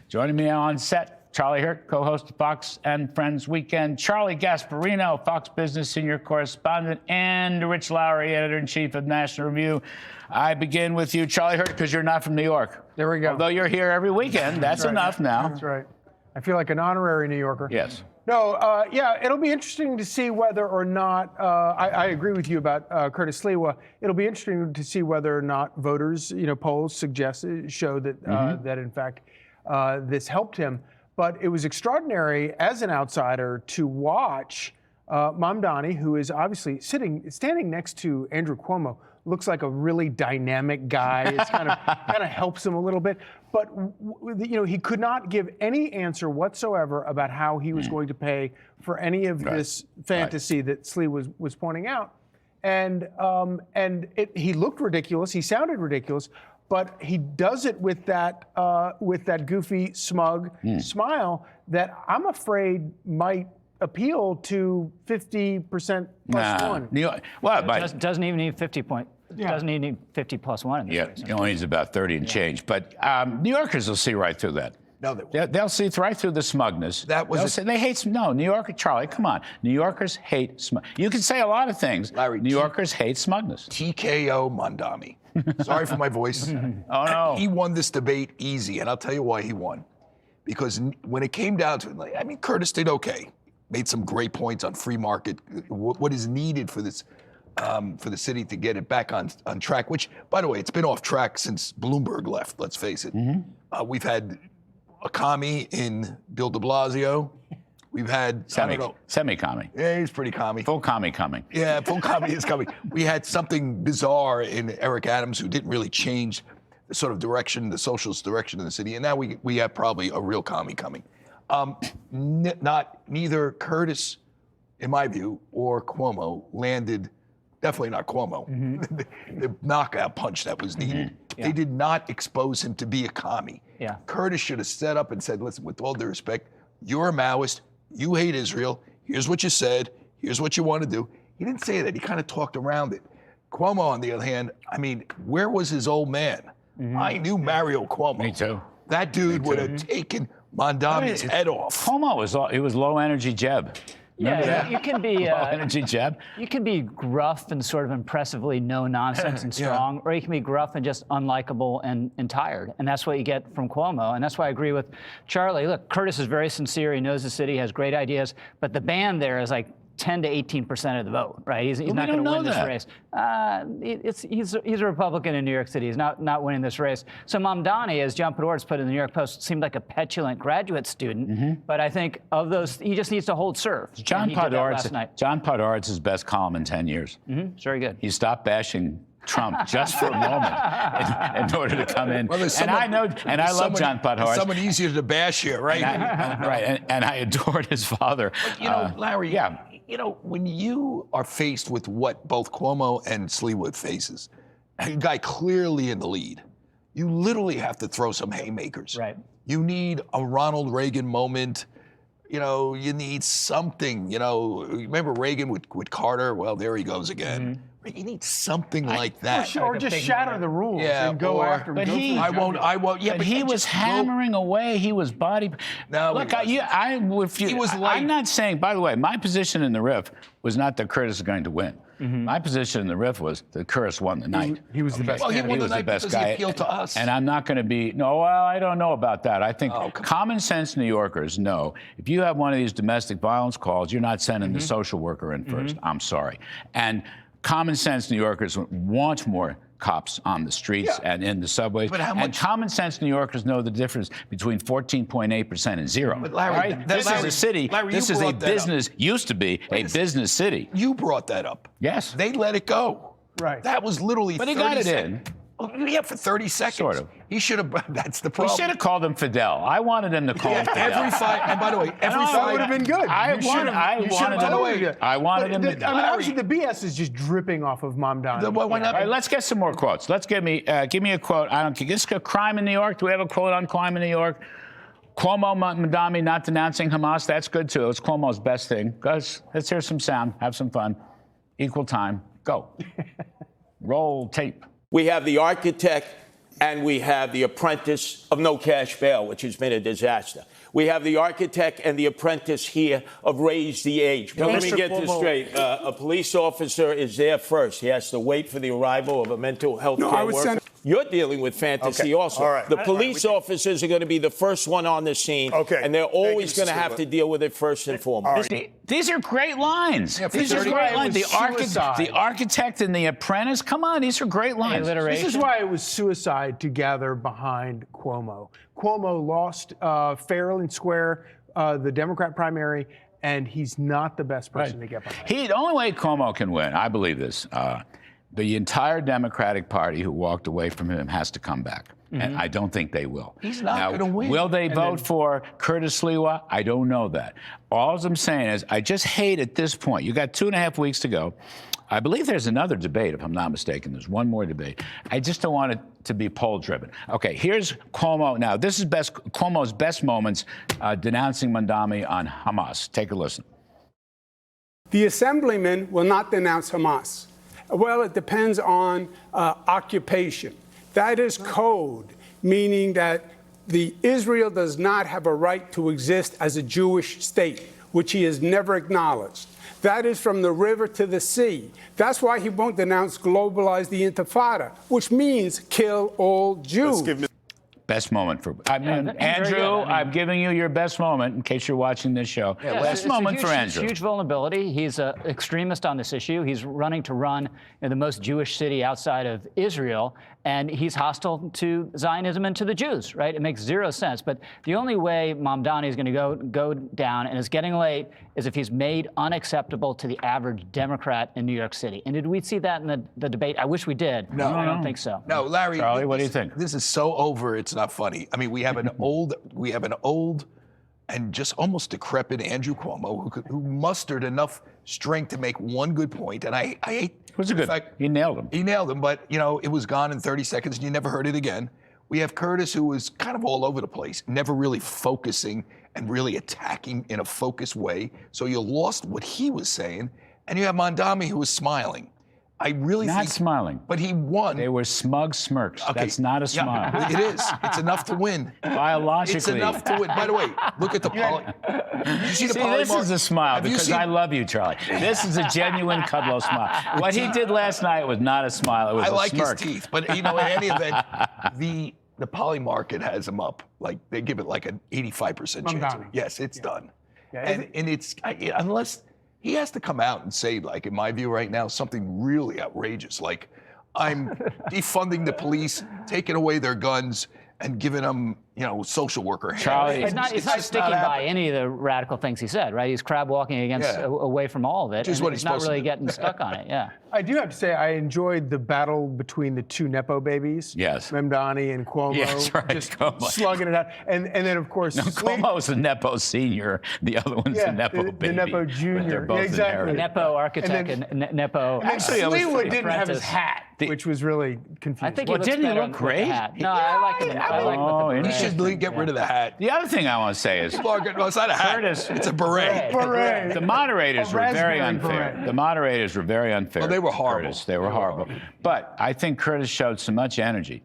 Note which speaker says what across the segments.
Speaker 1: Joining me on set, Charlie Hurt, co-host of Fox and Friends Weekend, Charlie Gasparino, Fox Business senior correspondent, and Rich Lowry, editor-in-chief of National Review. I begin with you, Charlie Hurt, because you're not from New York.
Speaker 2: There we go.
Speaker 1: Although you're here every weekend, that's
Speaker 2: right.
Speaker 1: enough now.
Speaker 2: That's right. I feel like an honorary New Yorker.
Speaker 1: Yes.
Speaker 2: No, yeah, it'll be interesting to see whether or not, I agree with you about Curtis Sliwa. It'll be interesting to see whether or not voters, polls show that, that in fact, this helped him. But it was extraordinary as an outsider to watch Mamdani, who is obviously standing next to Andrew Cuomo, looks like a really dynamic guy. It's kind of helps him a little bit. But he could not give any answer whatsoever about how he was going to pay for any of this fantasy that Slee was pointing out. And he looked ridiculous. He sounded ridiculous. But he does it with that goofy, smug smile that I'm afraid might appeal to 50% plus one.
Speaker 3: New York, doesn't even need 50 point. Doesn't even need 50 plus one in this race.
Speaker 1: He only needs about 30 and change. But New Yorkers will see right through that.
Speaker 4: No,
Speaker 1: they'll see right through the smugness. They hate. No, New Yorker, Charlie, come on. New Yorkers hate smug. You can say a lot of things.
Speaker 4: Larry,
Speaker 1: New Yorkers hate smugness.
Speaker 4: TKO Mamdani. Sorry for my voice.
Speaker 1: Oh no.
Speaker 4: He won this debate easy, and I'll tell you why he won. Because when it came down to it, Curtis did okay. Made some great points on free market, what is needed for this, for the city to get it back on track, which, by the way, it's been off track since Bloomberg left, let's face it. We've had a commie in Bill de Blasio. We've had
Speaker 1: semi-commie.
Speaker 4: Yeah, he's pretty commie.
Speaker 1: Full commie coming.
Speaker 4: Yeah, full commie is coming. We had something bizarre in Eric Adams who didn't really change the sort of direction, the socialist direction of the city, and now we have probably a real commie coming. Neither Curtis, in my view, or Cuomo landed, definitely not Cuomo, the knockout punch that was needed. They did not expose him to be a commie. Curtis should have stood up and said, listen, with all due respect, you're a Maoist, you hate Israel, here's what you said, here's what you want to do. He didn't say that, he kind of talked around it. Cuomo, on the other hand, where was his old man? I knew Mario Cuomo.
Speaker 1: Me too.
Speaker 4: That dude would have taken Mamdani's head off.
Speaker 1: Cuomo was low energy Jeb.
Speaker 3: You can be
Speaker 1: low energy Jeb.
Speaker 3: You can be gruff and sort of impressively no nonsense and strong, or you can be gruff and just unlikable and tired. And that's what you get from Cuomo. And that's why I agree with Charlie. Look, Curtis is very sincere. He knows the city, has great ideas, but the band there is like 10 to 18% of the vote, right? He's not going to win this race. He's a Republican in New York City. He's not winning this race. So Mamdani, as John Podhoretz put in the New York Post, seemed like a petulant graduate student. But I think of those, he just needs to hold serve.
Speaker 1: John Podhoretz's best column in 10 years.
Speaker 3: It's very good.
Speaker 1: He stopped bashing Trump just for a moment in order to come in.
Speaker 4: Well,
Speaker 1: I love John Podhoretz.
Speaker 4: Someone easier to bash here, right?
Speaker 1: And I adored his father.
Speaker 4: But Larry, when you are faced with what both Cuomo and Sliwa faces, a guy clearly in the lead, you literally have to throw some haymakers.
Speaker 3: Right.
Speaker 4: You need a Ronald Reagan moment. You need something. Remember Reagan with Carter? Well, there he goes again. You need something like that.
Speaker 2: Or just shatter the rules and go after him.
Speaker 1: But
Speaker 4: I won't. Yeah,
Speaker 1: but he was hammering away. He was body.
Speaker 4: No,
Speaker 1: look, I'm not saying. By the way, my position in the riff was not that Curtis is going to win. My position in the riff was that Curtis won the night.
Speaker 2: He was the best.
Speaker 4: Well, he won the
Speaker 1: was
Speaker 4: night
Speaker 1: the best
Speaker 4: because
Speaker 1: guy.
Speaker 4: he appealed to us.
Speaker 1: And I'm not going to be. No, well, I don't know about that. I think common sense New Yorkers know if you have one of these domestic violence calls, you're not sending the social worker in first. I'm sorry. And common sense New Yorkers want more cops on the streets and in the subways.
Speaker 4: But how much?
Speaker 1: And common sense New Yorkers know the difference between 14.8% and zero.
Speaker 4: But Larry,
Speaker 1: this is a city. This is a business. Used to be a business city.
Speaker 4: You brought that up.
Speaker 1: Yes.
Speaker 4: They let it go.
Speaker 2: Right.
Speaker 4: That was literally.
Speaker 1: But he got it in.
Speaker 4: Yeah, for 30 seconds.
Speaker 1: Sort of.
Speaker 4: He should have. That's the problem.
Speaker 1: He should have called him Fidel. I wanted him to call him Fidel.
Speaker 4: Every fight. And by the way, every
Speaker 2: that
Speaker 4: fight
Speaker 2: would have been good.
Speaker 1: I wanted him to.
Speaker 2: Obviously, the BS is just dripping off of Mamdani.
Speaker 4: Why not?
Speaker 1: All right, let's get some more quotes. Let's give me a quote. I don't care. This is crime in New York. Do we have a quote on crime in New York? Cuomo, Mamdani not denouncing Hamas. That's good too. It's Cuomo's best thing. Guys, let's hear some sound. Have some fun. Equal time. Go. Roll tape.
Speaker 5: We have the architect and we have the apprentice of no cash bail, which has been a disaster. We have the architect and the apprentice here of raise the age. But let me get this straight. A police officer is there first. He has to wait for the arrival of a mental health care worker. You're dealing with fantasy also.
Speaker 6: All right.
Speaker 5: The police officers are going to be the first one on the scene, and they're always going to have to deal with it first and foremost.
Speaker 1: These are great lines. These are great lines. The architect and the apprentice. Come on, these are great lines.
Speaker 2: This is why it was suicide to gather behind Cuomo. Cuomo lost fair and square the Democrat primary, and he's not the best person to get behind.
Speaker 1: The only way Cuomo can win, I believe this, the entire Democratic Party who walked away from him has to come back. And I don't think they will.
Speaker 4: He's not going to win.
Speaker 1: Will they vote for Curtis Sliwa? I don't know that. All I'm saying is I just hate at this point. You got 2.5 weeks to go. I believe there's another debate, if I'm not mistaken. There's one more debate. I just don't want it to be poll-driven. Okay, here's Cuomo. Now, this is Cuomo's best moments denouncing Mamdani on Hamas. Take a listen.
Speaker 7: The assemblyman will not denounce Hamas. Well, it depends on occupation. That is code, meaning that Israel does not have a right to exist as a Jewish state, which he has never acknowledged. That is from the river to the sea. That's why he won't denounce globalize the intifada, which means kill all Jews.
Speaker 1: Best moment for Andrew. I'm giving you your best moment in case you're watching this show. Best moment for Andrew.
Speaker 3: Huge vulnerability. He's an extremist on this issue. He's running to run in the most Jewish city outside of Israel, and he's hostile to Zionism and to the Jews. Right? It makes zero sense. But the only way Mamdani is going to go down, and it's getting late, is if he's made unacceptable to the average Democrat in New York City. And did we see that in the debate? I wish we did.
Speaker 4: No,
Speaker 3: I don't think so.
Speaker 4: No, Larry.
Speaker 1: Charlie, what do you think?
Speaker 4: This is so over. It's not funny. I mean, we have an old and just almost decrepit Andrew Cuomo who mustered enough strength to make one good point, and I hate.
Speaker 1: It was a good. He nailed him.
Speaker 4: He nailed him, but it was gone in 30 seconds, and you never heard it again. We have Curtis, who was kind of all over the place, never really focusing and really attacking in a focused way. So you lost what he was saying, and you have Mamdani, who was smiling. I really
Speaker 1: not
Speaker 4: think
Speaker 1: smiling,
Speaker 4: but he won.
Speaker 1: They were smug smirks.
Speaker 4: Okay.
Speaker 1: That's not a smile.
Speaker 4: Yeah, it is. It's enough to win.
Speaker 1: Biologically,
Speaker 4: it's enough to win. By the way, look at the poly. You see the poly
Speaker 1: this is a smile because I love you, Charlie. This is a genuine Kudlow smile. What he did last night was not a smile. It was a
Speaker 4: like
Speaker 1: smirk.
Speaker 4: His teeth, but in any event, the poly market has him up. Like they give it like an 85% chance. Yes, it's done. Yeah, and it's unless. He has to come out and say, like, in my view right now, something really outrageous. Like, I'm defunding the police, taking away their guns, and giving them, social worker hands.
Speaker 1: Charlie,
Speaker 3: he's not sticking by any of the radical things he said, right? He's crab walking away from all of it.
Speaker 4: Just what
Speaker 3: he's not really getting stuck on it. Yeah.
Speaker 2: I do have to say I enjoyed the battle between the two Nepo babies.
Speaker 1: Yes.
Speaker 2: Mamdani and Cuomo.
Speaker 1: Yes, right.
Speaker 2: Just slugging it out. And then, of course,
Speaker 1: Cuomo's a Nepo senior. The other one's a Nepo baby.
Speaker 2: The Nepo junior.
Speaker 1: They're both
Speaker 2: exactly.
Speaker 3: Nepo architect and Nepo.
Speaker 2: Actually, Sliwa didn't have his hat, which was really confusing.
Speaker 3: I think didn't he look great? No, I like him. I like
Speaker 4: he should get rid of the hat.
Speaker 1: The other thing I want to say is,
Speaker 4: it's not a hat.
Speaker 1: Curtis,
Speaker 4: it's a beret.
Speaker 1: The moderators were very unfair.
Speaker 2: Beret.
Speaker 1: The moderators were very unfair.
Speaker 4: Well, they were horrible.
Speaker 1: Curtis. They were horrible. But I think Curtis showed so much energy.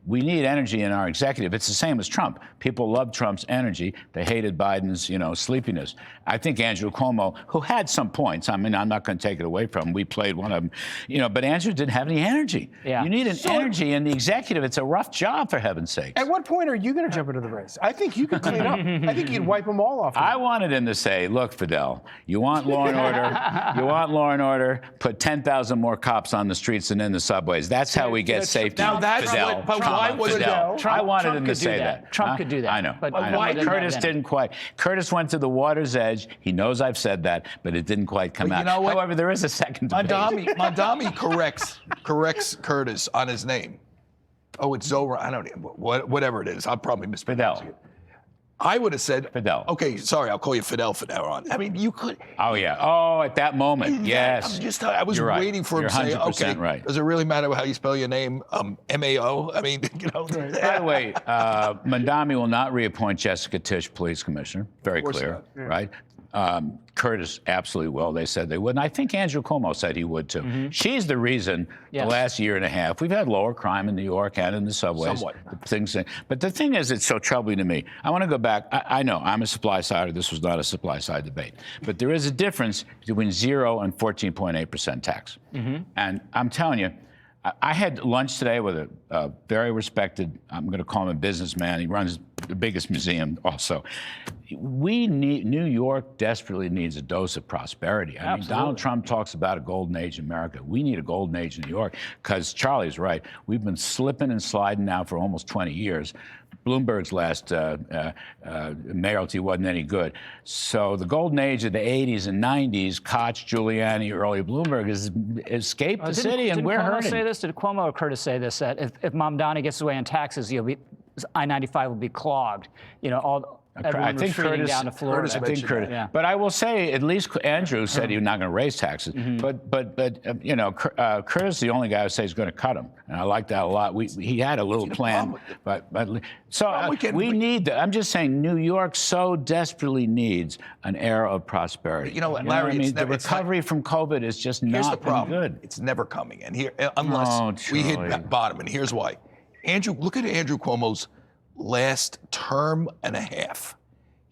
Speaker 1: We need energy in our executive. It's the same as Trump. People love Trump's energy. They hated Biden's, sleepiness. I think Andrew Cuomo, who had some points, I mean, I'm not going to take it away from him. We played one of them, but Andrew didn't have any energy.
Speaker 3: Yeah.
Speaker 1: You need an energy in the executive. It's a rough job, for heaven's sake.
Speaker 2: At what point are you going to jump into the race? I think you could clean up. I think you'd wipe them all off.
Speaker 1: I wanted him to say, look, Fidel, you want law and order? You want law and order? Put 10,000 more cops on the streets and in the subways. That's how we get safety.
Speaker 4: Now that's
Speaker 1: Fidel.
Speaker 4: but why was
Speaker 1: Fidel. I wanted him to say that.
Speaker 3: Trump could do that.
Speaker 1: I know.
Speaker 3: But
Speaker 1: why Curtis didn't quite. Curtis went to the water's edge. He knows I've said that, but it didn't quite come out.
Speaker 4: You know what?
Speaker 1: However, there is a second debate.
Speaker 4: Mamdani corrects Curtis on his name. Oh, it's Zora. I don't know. Whatever it is. I'll probably mispronounce it. I would have said
Speaker 1: Fidel.
Speaker 4: Okay, sorry, I'll call you Fidel from now on. I mean, you could.
Speaker 1: Oh yeah. Oh, at that moment, yes.
Speaker 4: I was waiting for him to say, okay,
Speaker 1: right.
Speaker 4: Does it really matter how you spell your name? M-A-O. I mean,
Speaker 1: By the way, Mamdani will not reappoint Jessica Tisch, police commissioner. Very clear, right? Curtis absolutely will. They said they would. And I think Andrew Cuomo said he would too. She's the reason the last year and a half we've had lower crime in New York and in the subways.
Speaker 4: Somewhat.
Speaker 1: But the thing is, it's so troubling to me. I want to go back. I know I'm a supply sider. This was not a supply side debate. But there is a difference between 0 and 14.8% tax. And I'm telling you, I had lunch today with a very respected, I'm going to call him a businessman. He runs the biggest museum also. New York desperately needs a dose of prosperity. I mean, Donald Trump talks about a golden age in America. We need a golden age in New York because Charlie's right. We've been slipping and sliding now for almost 20 years. Bloomberg's last mayoralty wasn't any good. So the golden age of the 80s and 90s, Koch, Giuliani, early Bloomberg, has escaped the city, and we're hurting.
Speaker 3: Did Cuomo or Curtis say this, that if Mamdani gets away on taxes, I-95 will be clogged? Everyone retreating down to Florida.
Speaker 1: I think Curtis. Yeah. But I will say, at least Andrew said he was not going to raise taxes. But Curtis is the only guy who says he's going to cut them, and I like that a lot. He had a little plan, we need that. I'm just saying, New York so desperately needs an era of prosperity.
Speaker 4: You know what, Larry?
Speaker 1: The recovery from COVID is just not good.
Speaker 4: It's never coming, and here unless we hit bottom, and here's why. Look at Andrew Cuomo's last term and a half.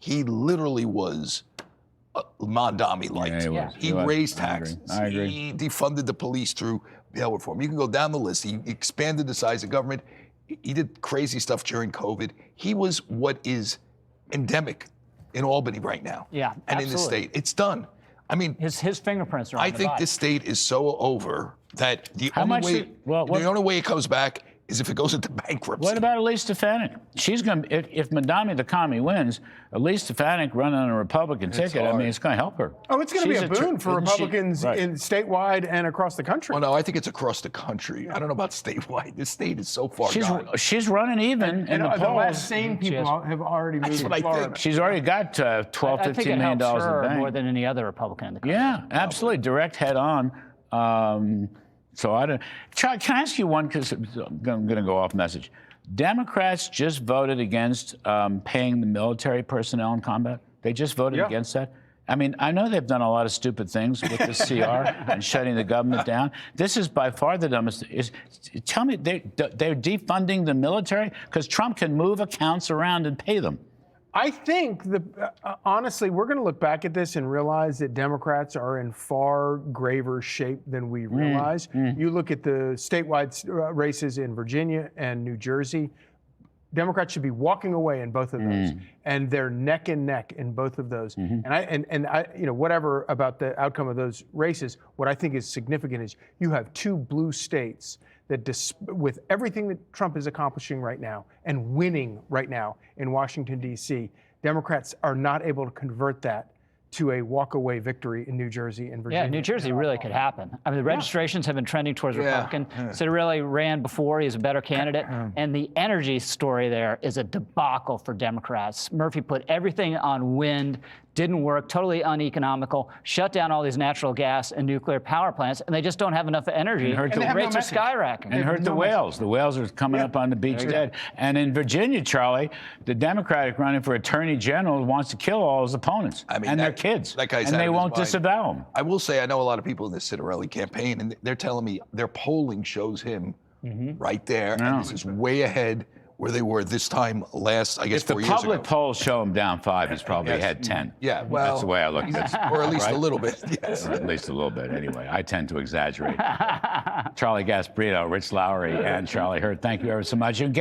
Speaker 4: He literally was Mamdani light. He raised taxes.
Speaker 1: I agree.
Speaker 4: He defunded the police through bail reform. You can go down the list. He expanded the size of government. He did crazy stuff during COVID. He was what is endemic in Albany right now.
Speaker 3: Yeah,
Speaker 4: and in the state. It's done. I mean,
Speaker 3: his fingerprints are on
Speaker 4: I think this state is so over that the only way it comes back is if it goes into bankruptcy.
Speaker 1: What about Elise Stefanik? She's going to, if Mamdani the commie wins, Elise Stefanik running on a Republican ticket, I mean, it's going to help her.
Speaker 2: Oh, it's going to be a boon for Republicans in statewide and across the country.
Speaker 4: Well, no, I think it's across the country. I don't know about statewide. This state is so far gone.
Speaker 1: She's running even in the polls.
Speaker 2: The last sane people have already moved to Florida.
Speaker 1: She's already got $12, $15 million in the bank.
Speaker 3: More than any other Republican in the country.
Speaker 1: Yeah, absolutely. Direct head on. So I don't. Can I ask you one? Because I'm going to go off message. Democrats just voted against paying the military personnel in combat. They just voted against that. I mean, I know they've done a lot of stupid things with the CR and shutting the government down. This is by far the dumbest. Tell me, they're defunding the military because Trump can move accounts around and pay them.
Speaker 2: I think, honestly, we're going to look back at this and realize that Democrats are in far graver shape than we realize. You look at the statewide races in Virginia and New Jersey. Democrats should be walking away in both of those, and they're neck and neck in both of those. And I, whatever about the outcome of those races, what I think is significant is you have two blue states that, with everything that Trump is accomplishing right now and winning right now in Washington, D.C., Democrats are not able to convert that to a walk-away victory in New Jersey and Virginia.
Speaker 3: Yeah, New Jersey really could happen. I mean, the registrations have been trending towards Republican. Citarelli ran before. He's a better candidate. And the energy story there is a debacle for Democrats. Murphy put everything on wind, didn't work, totally uneconomical, shut down all these natural gas and nuclear power plants, and they just don't have enough energy. And the rates are skyrocketing.
Speaker 1: And hurt the whales. The whales are coming up on the beach dead. And in Virginia, Charlie, the Democratic running for Attorney General wants to kill all his opponents and their kids. And they won't disavow them.
Speaker 4: I will say, I know a lot of people in the Citarelli campaign, and they're telling me their polling shows him right there. And this is way ahead where they were this time last, I guess, 4 years ago.
Speaker 1: If the public polls show him down 5, he's probably had 10.
Speaker 4: Yeah, well.
Speaker 1: That's the way I look at it.
Speaker 4: Or at least a little bit, yes.
Speaker 1: Or at least a little bit, anyway. I tend to exaggerate. Charlie Gasparino, Rich Lowry, and Charlie Hurt, thank you ever so much. You can get